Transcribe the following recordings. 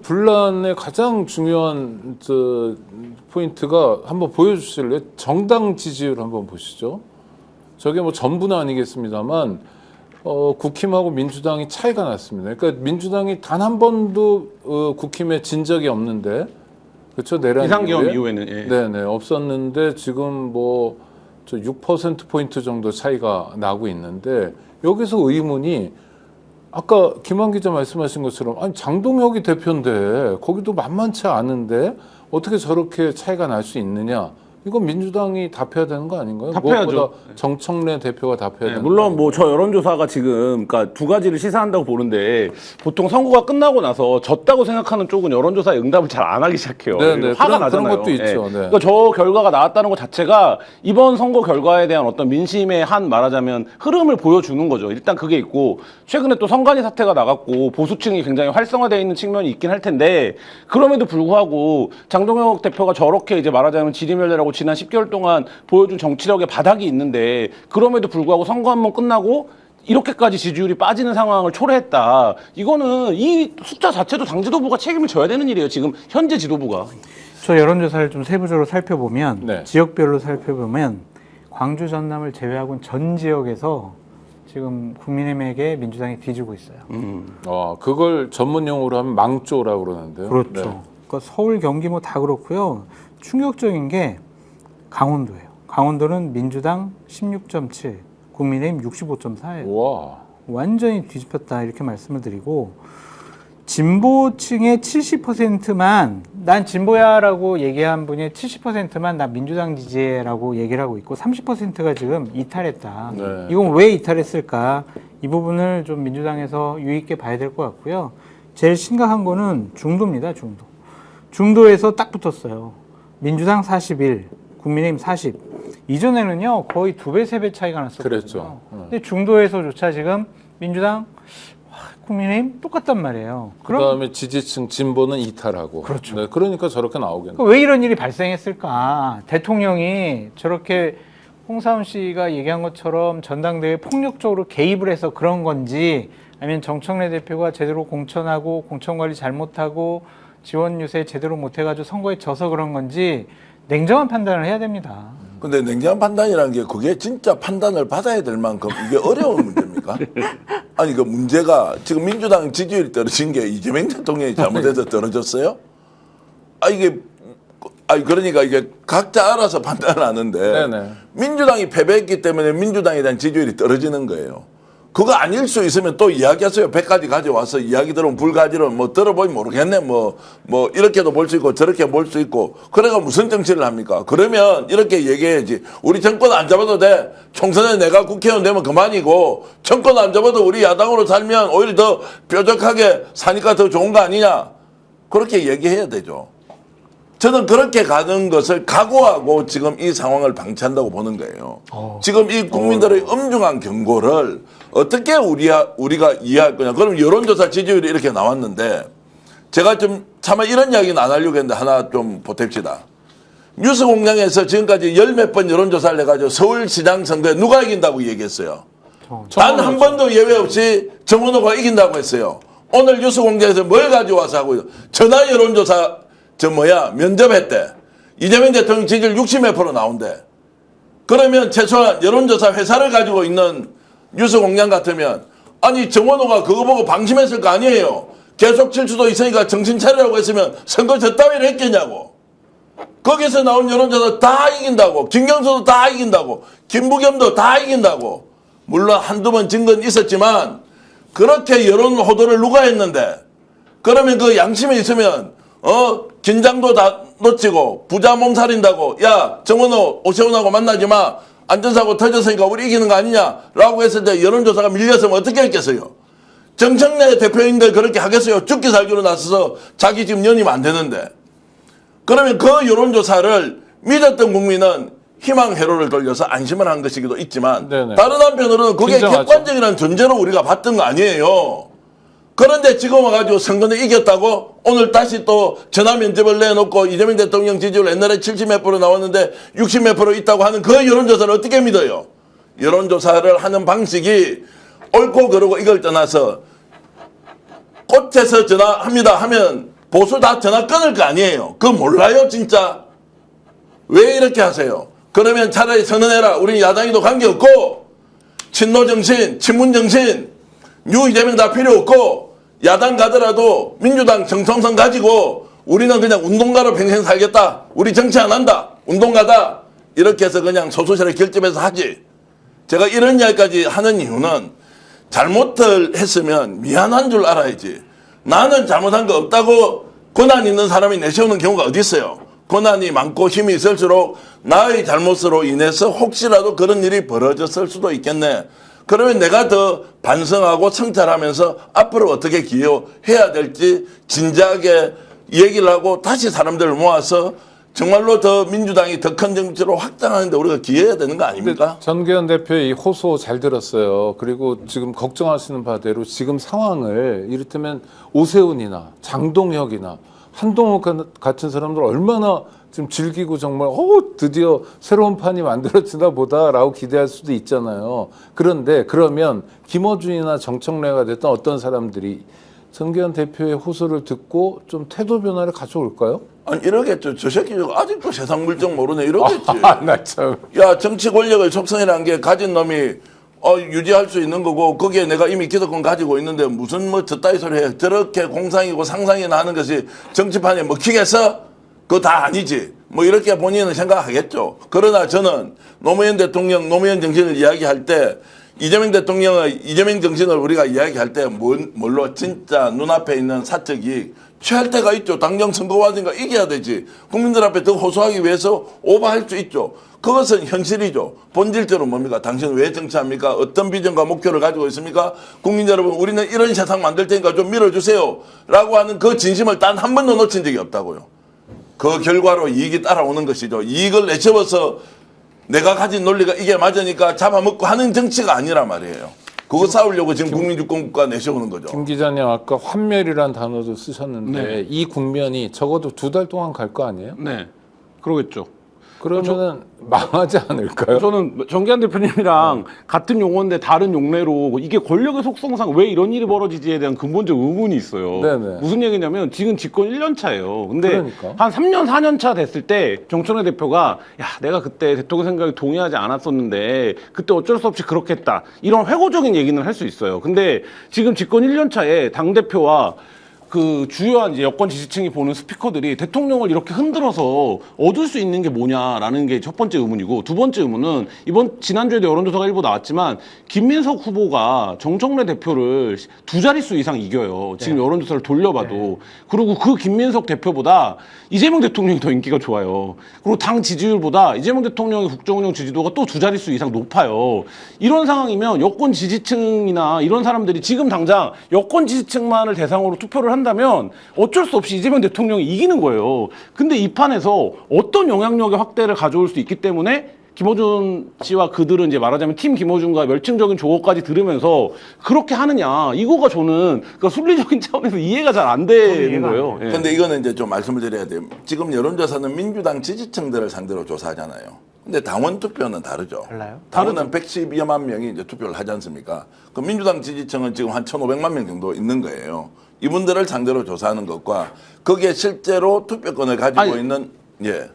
분란의 가장 중요한 포인트가 한번 보여주실래요? 정당 지지율 한번 보시죠. 저게 뭐 전부는 아니겠습니다만 국힘하고 민주당이 차이가 났습니다. 그러니까 민주당이 단 한 번도 국힘에 진 적이 없는데, 그렇죠? 내란 비상계엄 이후에는 네네 없었는데 지금 뭐 6% 포인트 정도 차이가 나고 있는데, 여기서 의문이 아까 김한 기자 말씀하신 것처럼 아니 장동혁이 대표인데 거기도 만만치 않은데 어떻게 저렇게 차이가 날 수 있느냐? 이건 민주당이 답해야 되는 거 아닌가요? 답해야죠. 무엇보다 정청래 대표가 답해야 되는 물론 뭐 저 여론조사가 지금 그러니까 두 가지를 시사한다고 보는데, 보통 선거가 끝나고 나서 졌다고 생각하는 쪽은 여론조사에 응답을 잘 안 하기 시작해요. 네네, 화가 그런 나잖아요. 것도 있죠. 네. 그러니까 저 결과가 나왔다는 것 자체가 이번 선거 결과에 대한 어떤 민심의 한 말하자면 흐름을 보여주는 거죠. 일단 그게 있고, 최근에 또 선관위 사태가 나갔고 보수층이 굉장히 활성화되어 있는 측면이 있긴 할 텐데, 그럼에도 불구하고 장동혁 대표가 저렇게 이제 말하자면 지리멸렬하고 지난 10개월 동안 보여준 정치력의 바닥이 있는데, 그럼에도 불구하고 선거 한 번 끝나고 이렇게까지 지지율이 빠지는 상황을 초래했다. 이거는 이 숫자 자체도 당 지도부가 책임을 져야 되는 일이에요. 지금 현재 지도부가. 저 여론조사를 좀 세부적으로 살펴보면, 네. 지역별로 살펴보면 광주 전남을 제외하고는 전 지역에서 지금 국민의힘에게 민주당이 뒤지고 있어요. 그걸 전문 용어로 하면 망조라고 그러는데요. 그렇죠. 네. 그러니까 서울, 경기 뭐 다 그렇고요. 충격적인 게 강원도예요. 강원도는 민주당 16.7, 국민의힘 65.4예요. 와. 완전히 뒤집혔다 이렇게 말씀을 드리고, 진보층의 70%만 난 진보야라고 얘기한 분의 70%만 나 민주당 지지해라고 얘기를 하고 있고, 30%가 지금 이탈했다. 네. 이건 왜 이탈했을까? 이 부분을 좀 민주당에서 유의 있게 봐야 될 것 같고요. 제일 심각한 거는 중도입니다. 중도. 중도에서 딱 붙었어요. 민주당 41, 국민의힘 40. 이전에는요 거의 2배, 3배 차이가 났었거든요. 그랬죠. 근데 중도에서조차 지금 민주당, 국민의힘 똑같단 말이에요. 그다음에 지지층 진보는 이탈하고. 그렇죠. 네, 그러니까 저렇게 나오겠네. 왜 이런 일이 발생했을까? 대통령이 저렇게 홍사훈 씨가 얘기한 것처럼 전당대회에 폭력적으로 개입을 해서 그런 건지, 아니면 정청래 대표가 제대로 공천하고 공천관리 잘못하고 지원 유세 제대로 못해가지고 선거에 져서 그런 건지 냉정한 판단을 해야 됩니다. 근데 냉정한 판단이라는 게 그게 진짜 판단을 받아야 될 만큼 이게 어려운 문제입니까? 아니 그 문제가 지금 민주당 지지율이 떨어진 게 이재명 대통령이 잘못해서 떨어졌어요? 그러니까 이게 각자 알아서 판단을 하는데, 네네. 민주당이 패배했기 때문에 민주당에 대한 지지율이 떨어지는 거예요. 그거 아닐 수 있으면 또 이야기하세요. 100가지 가져와서 이야기 들으면 불가지로 뭐 들어보면 모르겠네. 뭐 이렇게도 볼 수 있고 저렇게 볼 수 있고. 그래가 무슨 정치를 합니까? 그러면 이렇게 얘기해야지. 우리 정권 안 잡아도 돼. 총선에 내가 국회의원 되면 그만이고, 정권 안 잡아도 우리 야당으로 살면 오히려 더 뾰족하게 사니까 더 좋은 거 아니냐. 그렇게 얘기해야 되죠. 저는 그렇게 가는 것을 각오하고 지금 이 상황을 방치한다고 보는 거예요. 지금 이 국민들의 엄중한 경고를 어떻게 우리가 이해할 거냐. 그럼 여론조사 지지율이 이렇게 나왔는데, 제가 좀 차마 이런 이야기는 안 하려고 했는데 하나 좀 보탭시다. 뉴스공장에서 지금까지 10몇 번 여론조사를 해가지고 서울시장 선거에 누가 이긴다고 얘기했어요. 단 한 번도 예외 없이 정원호가 이긴다고 했어요. 오늘 뉴스공장에서 뭘 가져와서 하고 있어요. 전화 여론조사 면접했대. 이재명 대통령 지지율 60몇 프로 나온대. 그러면 최소한 여론조사 회사를 가지고 있는 뉴스공장 같으면, 아니 정원호가 그거 보고 방심했을 거 아니에요. 계속 칠 수도 있으니까 정신 차리라고 했으면 선거 저 따위를 했겠냐고. 거기서 나온 여론조사 다 이긴다고. 김경수도 다 이긴다고. 김부겸도 다 이긴다고. 물론 한두 번 진 건 있었지만, 그렇게 여론 호도를 누가 했는데, 그러면 그 양심에 있으면 긴장도 다 놓치고 부자 몸살인다고, 야 정원호 오세훈하고 만나지 마, 안전사고 터졌으니까 우리 이기는 거 아니냐라고 했을 때 여론조사가 밀렸으면 어떻게 했겠어요? 정청래 대표인들 그렇게 하겠어요? 죽기 살기로 나서서 자기 지금 연임 안 되는데. 그러면 그 여론조사를 믿었던 국민은 희망 회로를 돌려서 안심을 한 것이기도 있지만, 네네. 다른 한편으로는 그게 진정하죠. 객관적이라는 존재로 우리가 봤던 거 아니에요. 그런데 지금 와가지고 선거는 이겼다고 오늘 다시 또 전화 면접을 내놓고 이재명 대통령 지지율 옛날에 70몇 프로 나왔는데 60몇 프로 있다고 하는 그 여론조사를 어떻게 믿어요? 여론조사를 하는 방식이 옳고 그르고 이걸 떠나서 꽃에서 전화합니다 하면 보수 다 전화 끊을 거 아니에요. 그거 몰라요 진짜? 왜 이렇게 하세요? 그러면 차라리 선언해라. 우리 야당이도 관계없고 친노정신, 친문정신, 이재명 다 필요 없고 야당 가더라도 민주당 정통성 가지고 우리는 그냥 운동가로 평생 살겠다. 우리 정치 안 한다. 운동가다. 이렇게 해서 그냥 소수세력 결집해서 하지. 제가 이런 이야기까지 하는 이유는 잘못을 했으면 미안한 줄 알아야지. 나는 잘못한 거 없다고 권한 있는 사람이 내세우는 경우가 어디 있어요. 권한이 많고 힘이 있을수록 나의 잘못으로 인해서 혹시라도 그런 일이 벌어졌을 수도 있겠네. 그러면 내가 더 반성하고 성찰하면서 앞으로 어떻게 기여해야 될지 진지하게 얘기를 하고 다시 사람들을 모아서 정말로 더 민주당이 더 큰 정치로 확장하는데 우리가 기여해야 되는 거 아닙니까? 전기현 대표의 이 호소 잘 들었어요. 그리고 지금 걱정하시는 바대로 지금 상황을 이를테면 오세훈이나 장동혁이나 한동욱 같은 사람들 얼마나 지금 즐기고 정말 드디어 새로운 판이 만들어지나 보다라고 기대할 수도 있잖아요. 그런데 그러면 김어준이나 정청래가 됐던 어떤 사람들이 전기현 대표의 호소를 듣고 좀 태도 변화를 가져올까요? 아니 이러겠죠. 저 새끼 아직도 세상 물정 모르네 이러겠지. 나 참. 야 정치 권력의 속성이라는 게 가진 놈이 유지할 수 있는 거고 거기에 내가 이미 기득권 가지고 있는데 무슨 뭐 저따위 소리 해. 저렇게 공상이고 상상이나 하는 것이 정치판에 먹히겠어? 그거 다 아니지. 뭐 이렇게 본인은 생각하겠죠. 그러나 저는 노무현 대통령 노무현 정신을 이야기할 때 이재명 대통령의 이재명 정신을 우리가 이야기할 때 뭘로 진짜 눈앞에 있는 사적 이익 취할 때가 있죠. 당장 선거받으니까 이겨야 되지. 국민들 앞에 더 호소하기 위해서 오버할 수 있죠. 그것은 현실이죠. 본질적으로 뭡니까? 당신은 왜 정치합니까? 어떤 비전과 목표를 가지고 있습니까? 국민 여러분 우리는 이런 세상 만들 테니까 좀 밀어주세요 라고 하는 그 진심을 단 한 번도 놓친 적이 없다고요. 그 결과로 이익이 따라오는 것이죠. 이익을 내세워서 내가 가진 논리가 이게 맞으니까 잡아먹고 하는 정치가 아니란 말이에요. 그거 싸우려고 지금 국민주권국가 내세우는 거죠. 김 기자님 아까 환멸이란 단어도 쓰셨는데 네. 이 국면이 적어도 2달 동안 갈 거 아니에요? 네, 그러겠죠. 그러면은 망하지 않을까요? 저는 정기한 대표님이랑 같은 용어인데 다른 용례로 이게 권력의 속성상 왜 이런 일이 벌어지지에 대한 근본적 의문이 있어요. 네네. 무슨 얘기냐면 지금 집권 1년 차예요. 근데 그러니까. 한 3년, 4년 차 됐을 때 정청래 대표가 야, 내가 그때 대통령 생각에 동의하지 않았었는데 그때 어쩔 수 없이 그렇게 했다. 이런 회고적인 얘기는 할 수 있어요. 근데 지금 집권 1년 차에 당대표와 그 주요한 이제 여권 지지층이 보는 스피커들이 대통령을 이렇게 흔들어서 얻을 수 있는 게 뭐냐라는 게 첫 번째 의문이고 두 번째 의문은 이번 지난주에도 여론조사가 일부 나왔지만 김민석 후보가 정청래 대표를 2자릿수 이상 이겨요. 지금 여론조사를 돌려봐도. 그리고 그 김민석 대표보다 이재명 대통령이 더 인기가 좋아요. 그리고 당 지지율보다 이재명 대통령의 국정운영 지지도가 또 2자릿수 이상 높아요. 이런 상황이면 여권 지지층이나 이런 사람들이 지금 당장 여권 지지층만을 대상으로 투표를 한다면 어쩔 수 없이 이재명 대통령이 이기는 거예요. 근데 이 판에서 어떤 영향력의 확대를 가져올 수 있기 때문에 김어준 씨와 그들은 이제 말하자면 팀 김어준과 멸칭적인 조언까지 들으면서 그렇게 하느냐. 이거가 저는 그 순리적인 차원에서 이해가 잘 안 되는 거예요. 예. 근데 이거는 이제 좀 말씀을 드려야 돼요. 지금 여론조사는 민주당 지지층들을 상대로 조사하잖아요. 근데 당원 투표는 다르죠. 달라요? 당원은 112여만 명이 이제 투표를 하지 않습니까? 그 민주당 지지층은 지금 한 1,500만 명 정도 있는 거예요. 이분들을 상대로 조사하는 것과 거기에 실제로 투표권을 가지고 아니, 있는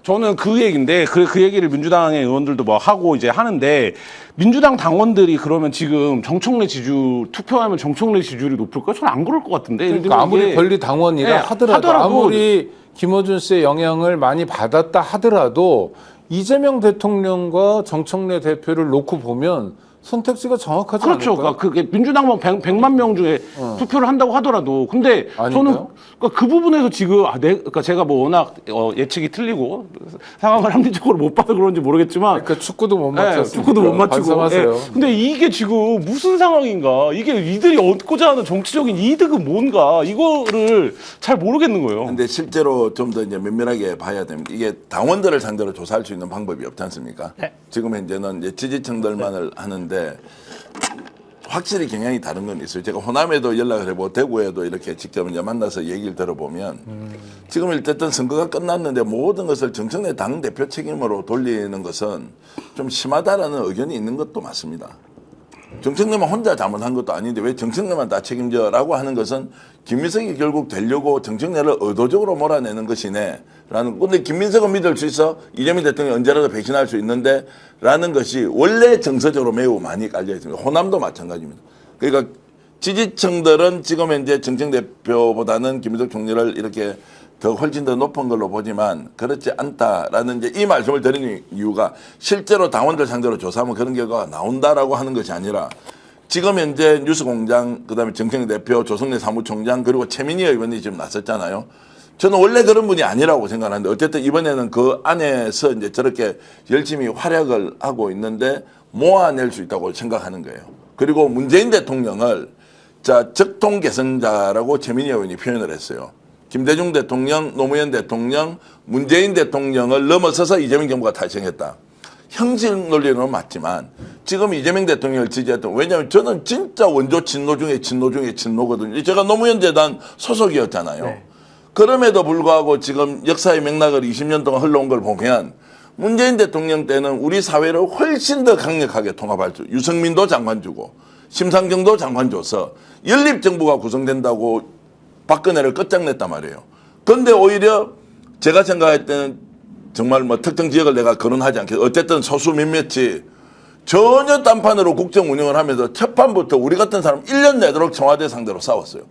저는 그 얘기인데 그 얘기를 민주당의 의원들도 뭐 하고 이제 하는데 민주당 당원들이 그러면 지금 정청래 지지율 투표하면 정청래 지지율이 높을까요? 저는 안 그럴 것 같은데. 그러니까 아무리 권리 당원이라 네, 하더라도 아무리 김어준 씨의 영향을 많이 받았다 하더라도 이재명 대통령과 정청래 대표를 놓고 보면 선택지가 정확하지 그렇죠. 않을까요? 그러니까 그게 민주당 뭐 100만 명 중에 투표를 한다고 하더라도 근데 아닌가요? 저는 그러니까 그 부분에서 지금 그러니까 제가 뭐 워낙 예측이 틀리고 상황을 합리적으로 못 봐서 그런지 모르겠지만 그러니까 축구도 못 맞췄어요. 축구도 못 맞추고. 반성하세요. 근데 이게 지금 무슨 상황인가? 이게 이들이 얻고자 하는 정치적인 이득은 뭔가? 이거를 잘 모르겠는 거예요. 근데 실제로 좀 더 이제 면밀하게 봐야 됩니다. 이게 당원들을 상대로 조사할 수 있는 방법이 없지 않습니까? 네. 지금 현재는 이제 지지층들만을 하는데 확실히 경향이 다른 건 있어요. 제가 호남에도 연락을 해보고 대구에도 이렇게 직접 이제 만나서 얘기를 들어보면 지금 어쨌든 선거가 끝났는데 모든 것을 정청래 당대표 책임으로 돌리는 것은 좀 심하다라는 의견이 있는 것도 맞습니다. 정청래만 혼자 잘못한 것도 아닌데 왜 정청래만 다 책임져라고 하는 것은 김민석이 결국 되려고 정청래를 의도적으로 몰아내는 것이네 라는. 근데 김민석은 믿을 수 있어? 이재명 대통령이 언제라도 배신할 수 있는데 라는 것이 원래 정서적으로 매우 많이 깔려 있습니다. 호남도 마찬가지입니다. 그러니까 지지층들은 지금 현재 정청 대표보다는 김민석 총리를 이렇게 더 훨씬 더 높은 걸로 보지만 그렇지 않다라는 이제 이 말씀을 드리는 이유가 실제로 당원들 상대로 조사하면 그런 결과가 나온다라고 하는 것이 아니라 지금 현재 뉴스공장, 그다음에 정청 대표, 조성래 사무총장, 그리고 최민희 의원이 지금 나섰잖아요. 저는 원래 그런 분이 아니라고 생각하는데 어쨌든 이번에는 그 안에서 이제 저렇게 열심히 활약을 하고 있는데 모아낼 수 있다고 생각하는 거예요. 그리고 문재인 대통령을 적통 개선자라고 최민희 의원이 표현을 했어요. 김대중 대통령, 노무현 대통령, 문재인 대통령을 넘어서서 이재명 정부가 탄생했다. 형식 논리는 맞지만 지금 이재명 대통령을 지지했던, 왜냐하면 저는 진짜 원조 친노 중에 친노 중에 친노거든요. 제가 노무현 재단 소속이었잖아요. 네. 그럼에도 불구하고 지금 역사의 맥락을 20년 동안 흘러온 걸 보면 문재인 대통령 때는 우리 사회를 훨씬 더 강력하게 통합할 수, 유승민도 장관 주고 심상정도 장관 줘서 연립정부가 구성된다고 박근혜를 끝장냈단 말이에요. 그런데 오히려 제가 생각할 때는 정말 뭐 특정 지역을 내가 거론하지 않겠어. 어쨌든 소수 몇몇이 전혀 딴판으로 국정 운영을 하면서 첫 판부터 우리 같은 사람 1년 내도록 청와대 상대로 싸웠어요.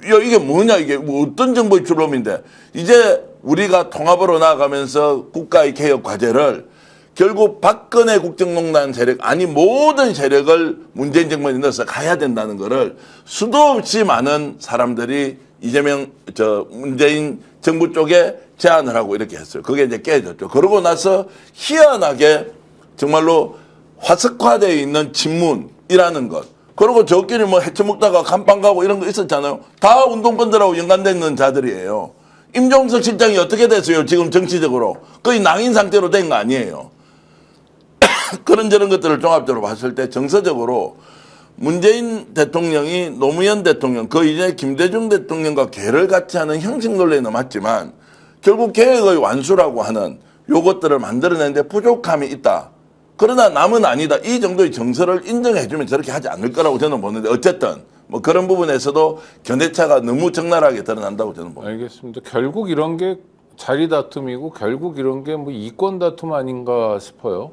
야, 이게 뭐냐, 이게 뭐 어떤 정부의 출범인데 이제 우리가 통합으로 나아가면서 국가의 개혁 과제를 결국 박근혜 국정농단 세력, 아니 모든 세력을 문재인 정부에 넣어서 가야 된다는 거를 수도 없이 많은 사람들이 문재인 정부 쪽에 제안을 하고 이렇게 했어요. 그게 이제 깨졌죠. 그러고 나서 희한하게 정말로 화석화되어 있는 친문이라는 것. 그리고 저끼리 뭐 해쳐먹다가 간판 가고 이런 거 있었잖아요. 다 운동권들하고 연관되어 있는 자들이에요. 임종석 실장이 어떻게 됐어요? 지금 정치적으로. 거의 낭인 상태로 된 거 아니에요. 그런 저런 것들을 종합적으로 봤을 때 정서적으로 문재인 대통령이 노무현 대통령, 그 이전에 김대중 대통령과 궤를 같이 하는 형식 논리는 맞지만 결국 계획의 완수라고 하는 요것들을 만들어내는데 부족함이 있다. 그러나 남은 아니다. 이 정도의 정서를 인정해주면 저렇게 하지 않을 거라고 저는 보는데 어쨌든 뭐 그런 부분에서도 견해차가 너무 적나라하게 드러난다고 저는 봅니다. 알겠습니다. 결국 이런 게 자리 다툼이고 결국 이런 게 뭐 이권 다툼 아닌가 싶어요.